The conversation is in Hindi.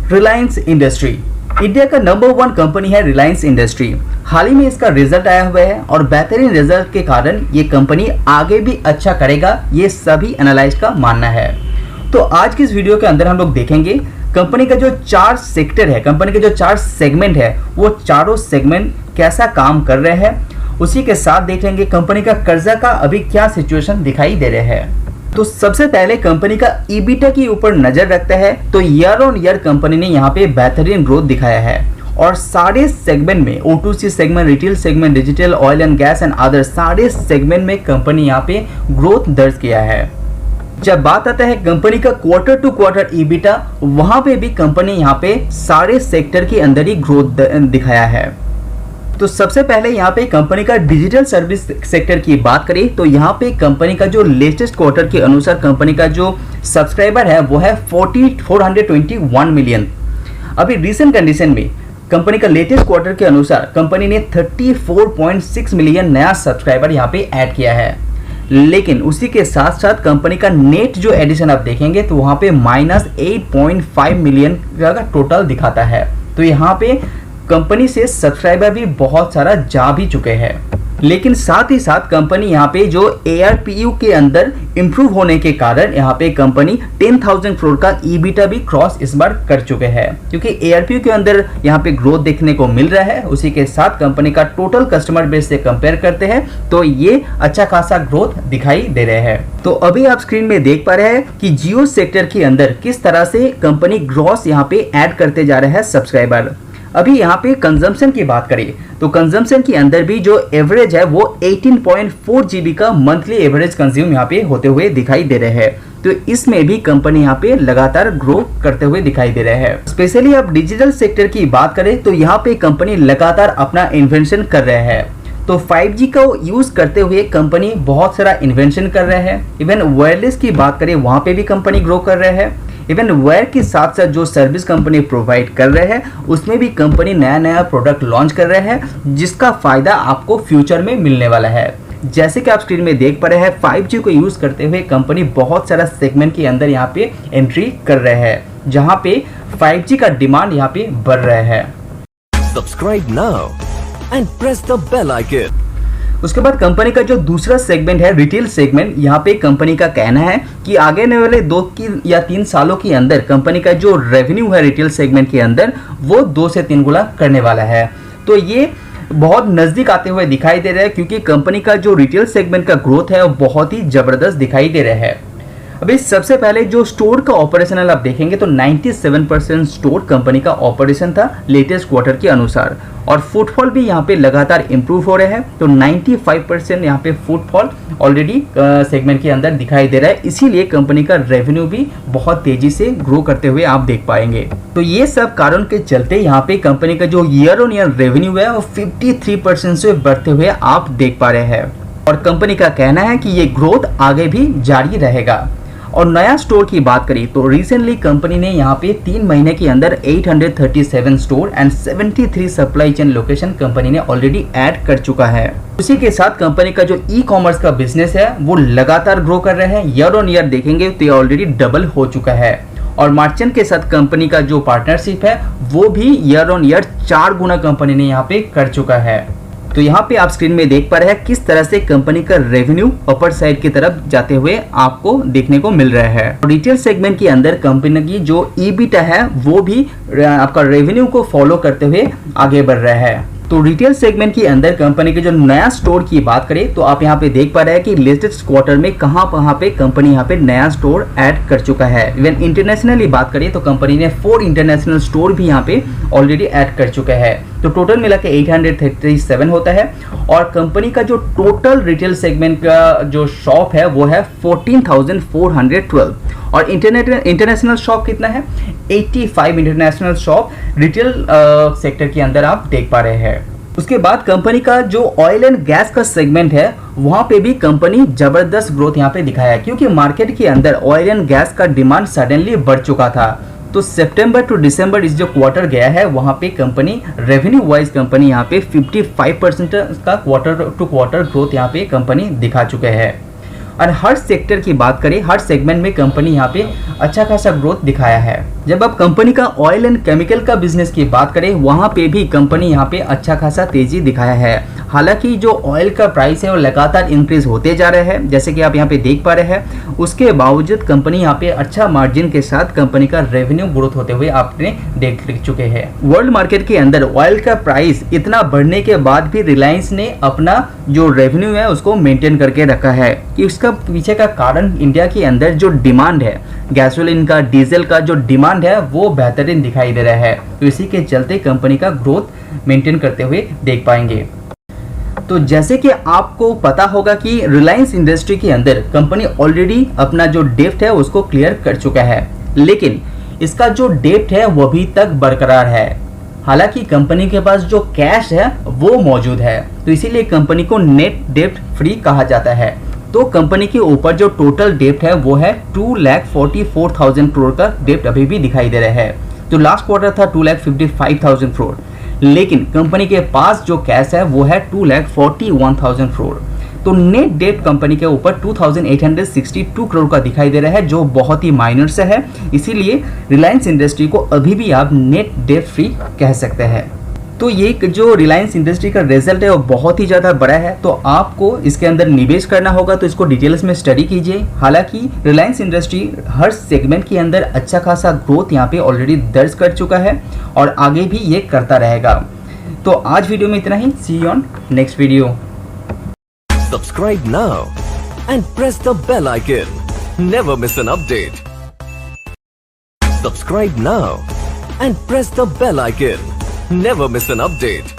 रिलायंस इंडस्ट्री इंडिया का नंबर 1 कंपनी है रिलायंस इंडस्ट्री। हाल ही में इसका रिजल्ट आया हुआ है और बेहतरीन रिजल्ट के कारण ये कंपनी आगे भी अच्छा करेगा, ये सभी एनालिस्ट का मानना है। तो आज की इस वीडियो के अंदर हम लोग देखेंगे कंपनी का जो 4 सेक्टर है, कंपनी के जो 4 सेगमेंट है, वो चारों सेगमेंट कैसा काम कर रहे हैं। उसी के साथ देखेंगे कंपनी का कर्जा का अभी क्या सिचुएशन दिखाई दे रहे हैं। तो सबसे पहले कंपनी का ईबिटा के ऊपर नजर रखते हैं तो ईयर ऑन ईयर कंपनी ने यहाँ पे बेहतरीन ग्रोथ दिखाया है और सारे सेगमेंट में O2C segment, retail segment, digital, oil and gas and other सारे सेगमेंट में कंपनी यहाँ पे ग्रोथ दर्ज किया है। जब बात आता है कंपनी का क्वार्टर टू क्वार्टर ईबिटा, वहां पे भी कंपनी यहाँ पे सारे सेक्टर के अंदर ही ग्रोथ दिखाया है। तो सबसे पहले यहाँ पे कंपनी का डिजिटल सर्विस सेक्टर की बात करें तो यहाँ पे कंपनी का जो लेटेस्ट क्वार्टर के अनुसार कंपनी का जो सब्सक्राइबर है वो है 421 मिलियन। अभी रिसेंट कंडीशन में कंपनी का लेटेस्ट क्वार्टर के अनुसार कंपनी ने 34.6 मिलियन नया सब्सक्राइबर यहाँ पे ऐड किया है। लेकिन उसी के साथ साथ कंपनी का नेट जो एडिशन आप देखेंगे तो वहाँ पे -8.5 मिलियन का टोटल दिखाता है। तो यहाँ पे कंपनी से सब्सक्राइबर भी बहुत सारा जा भी चुके हैं। लेकिन साथ ही साथ कंपनी यहाँ पे जो ARPU के अंदर इंप्रूव होने के कारण यहाँ पे कंपनी 10,000 करोड़ का ईबिटा भी क्रॉस इस बार कर चुके हैं, क्योंकि ARPU के अंदर यहाँ पे ग्रोथ देखने को मिल रहा है। उसी के साथ कंपनी का टोटल कस्टमर बेस से कंपेयर करते हैं तो ये अच्छा खासा ग्रोथ दिखाई दे रहे हैं। तो अभी आप स्क्रीन में देख पा रहे हैं कि जियो सेक्टर के अंदर किस तरह से कंपनी ग्रॉस यहाँ पे ऐड करते जा रहा है सब्सक्राइबर। अभी यहाँ पे कंजम्पशन की बात करें तो कंजम्पशन के अंदर भी जो एवरेज है वो 18.4 GB का मंथली एवरेज कंज्यूम यहाँ पे होते हुए दिखाई दे रहे हैं। तो इसमें भी कंपनी यहाँ पे लगातार ग्रो करते हुए दिखाई दे रहे हैं। स्पेशली अब डिजिटल सेक्टर की बात करें तो यहाँ पे कंपनी लगातार अपना इन्वेंशन कर रहे हैं। तो 5G का यूज करते हुए कंपनी बहुत सारा इन्वेंशन कर रहे हैं। इवन वायरलेस की बात करें वहां पे भी कंपनी ग्रो कर रहे हैं। इवन वायर के साथ साथ जो सर्विस कंपनी प्रोवाइड कर रहे हैं उसमें भी कंपनी नया नया प्रोडक्ट लॉन्च कर रहे हैं, जिसका फायदा आपको फ्यूचर में मिलने वाला है। जैसे कि आप स्क्रीन में देख पा रहे हैं 5G को यूज करते हुए कंपनी बहुत सारा सेगमेंट के अंदर यहाँ पे एंट्री कर रहे हैं, जहाँ पे 5G का डिमांड यहाँ पे बढ़ रहा है। Subscribe now and press the bell icon. उसके बाद कंपनी का जो दूसरा सेगमेंट है रिटेल सेगमेंट, यहाँ पे कंपनी का कहना है कि आगे आने वाले 2 या 3 सालों के अंदर कंपनी का जो रेवेन्यू है रिटेल सेगमेंट के अंदर वो 2 से 3 गुना करने वाला है। तो ये बहुत नजदीक आते हुए दिखाई दे रहा है, क्योंकि कंपनी का जो रिटेल सेगमेंट का ग्रोथ है वो बहुत ही जबरदस्त दिखाई दे रहा है। अभी सबसे पहले जो स्टोर का ऑपरेशनल आप देखेंगे तो 97% स्टोर कंपनी का ऑपरेशन था लेटेस्ट क्वार्टर के अनुसार, और फुटफॉल भी यहाँ पे लगातार इंप्रूव हो रहे हैं। तो 95% यहाँ पे फुटफॉल ऑलरेडी सेगमेंट के अंदर दिखाई दे रहा है, इसीलिए कंपनी का रेवेन्यू भी बहुत तेजी से ग्रो करते हुए आप देख पाएंगे। तो ये सब कारण के चलते यहाँ पे कंपनी का जो ईयर ऑन ईयर रेवेन्यू है वो 53% से बढ़ते हुए आप देख पा रहे हैं, और कंपनी का कहना है कि ये ग्रोथ आगे भी जारी रहेगा। और नया स्टोर की बात करें तो रिसेंटली कंपनी ने यहाँ पे 3 महीने के अंदर 837 store and 73 supply chain location company ने ऑलरेडी ऐड कर चुका है। उसी के साथ कंपनी का जो ई-कॉमर्स का बिजनेस है वो लगातार ग्रो कर रहे हैं। ईयर ऑन ईयर देखेंगे तो ये ऑलरेडी डबल हो चुका है, और मर्चेंट के साथ कंपनी का जो पार्टनरशिप है वो भी year on year 4 Guna company ने यहाँ पे कर चुका है। तो यहाँ पे आप स्क्रीन में देख पा रहे हैं किस तरह से कंपनी का रेवेन्यू अपर साइड की तरफ जाते हुए आपको देखने को मिल रहा है। रिटेल सेगमेंट के अंदर कंपनी की जो ईबिटा है वो भी आपका रेवेन्यू को फॉलो करते हुए आगे बढ़ रहा है। तो रिटेल सेगमेंट के अंदर कंपनी के जो नया स्टोर की बात करें तो आप यहाँ पे देख पा रहे हैं कि लेटेस्ट क्वार्टर में कहां पे कंपनी यहाँ पे नया स्टोर ऐड कर चुका है। इवन इंटरनेशनली बात करें तो कंपनी ने 4 इंटरनेशनल स्टोर भी यहाँ पे ऑलरेडी ऐड कर चुका है। तो टोटल मिला के 837 होता है, और कंपनी का जो टोटल रिटेल सेगमेंट का जो शॉप है वो है 14,412, और इंटरनेशनल शॉप कितना है 85 इंटरनेशनल शॉप रिटेल सेक्टर के अंदर आप देख पा रहे हैं। उसके बाद कंपनी का जो ऑयल एंड गैस का सेगमेंट है वहां पे भी कंपनी जबरदस्त ग्रोथ यहाँ पे दिखाया है, क्योंकि मार्केट के अंदर ऑयल एंड गैस का डिमांड सडनली बढ़ चुका था। तो सितंबर टू दिसंबर इस जो क्वार्टर गया है वहां पे कंपनी रेवेन्यू वाइज कंपनी यहाँ पे 55% का क्वार्टर टू क्वार्टर ग्रोथ यहाँ पे कंपनी दिखा चुके हैं। और हर सेक्टर की बात करें, हर सेगमेंट में कंपनी यहाँ पे अच्छा खासा ग्रोथ दिखाया है। जब आप कंपनी का ऑयल एंड केमिकल का बिजनेस की बात करें, वहाँ पे भी कंपनी यहाँ पे अच्छा खासा तेजी दिखाया है। हालांकि जो ऑयल का प्राइस है वो लगातार इंक्रीज होते जा रहे हैं, जैसे कि आप यहाँ पे देख पा रहे हैं। उसके बावजूद कंपनी यहाँ पे अच्छा मार्जिन के साथ कंपनी का रेवेन्यू ग्रोथ होते हुए आपने देख चुके हैं। वर्ल्ड मार्केट के अंदर ऑयल का प्राइस इतना बढ़ने के बाद भी रिलायंस ने अपना जो रेवेन्यू है उसको मेंटेन करके रखा है। कि उसका पीछे का कारण इंडिया के अंदर जो डिमांड है, गैसोलीन का, डीजल का जो डिमांड है वो बेहतरीन दिखाई दे रहा है। तो इसी के चलते कंपनी का ग्रोथ मेंटेन करते हुए देख पाएंगे। तो जैसे कि आपको पता होगा कि रिलायंस इंडस्ट्री के अंदर कंपनी ऑलरेडी अपना जो डेप्ट है उसको क्लियर कर चुका है, लेकिन इसका जो डेप्ट है वो अभी तक बरकरार है। हालांकि कंपनी के पास जो कैश है वो मौजूद है, तो इसीलिए कंपनी को नेट डेप्ट फ्री कहा जाता है। तो कंपनी के ऊपर जो टोटल डेप्ट है वो है 2,44,000 करोड़ का डेप्ट अभी भी दिखाई दे रहा है। तो लास्ट क्वार्टर था 2,55,000 करोड़, लेकिन कंपनी के पास जो कैश है वो है 2,41,000 करोड़। तो नेट डेट कंपनी के ऊपर 2,862 करोड़ का दिखाई दे रहा है, जो बहुत ही माइनर से है। इसीलिए रिलायंस इंडस्ट्री को अभी भी आप नेट डेट फ्री कह सकते हैं। तो ये जो रिलायंस इंडस्ट्री का रिजल्ट है वो बहुत ही ज़्यादा बड़ा है, तो आपको इसके अंदर निवेश करना होगा, तो इसको डिटेल्स में स्टडी कीजिए। हालांकि रिलायंस इंडस्ट्री हर सेगमेंट के अंदर अच्छा खासा ग्रोथ यहाँ पे ऑलरेडी दर्ज कर चुका है और आगे भी ये करता रहेगा। तो आज वीडियो में इतना ही। See you on next video. Subscribe now and press the bell icon. Never miss an update. Subscribe now and press the bell icon. Never miss an update.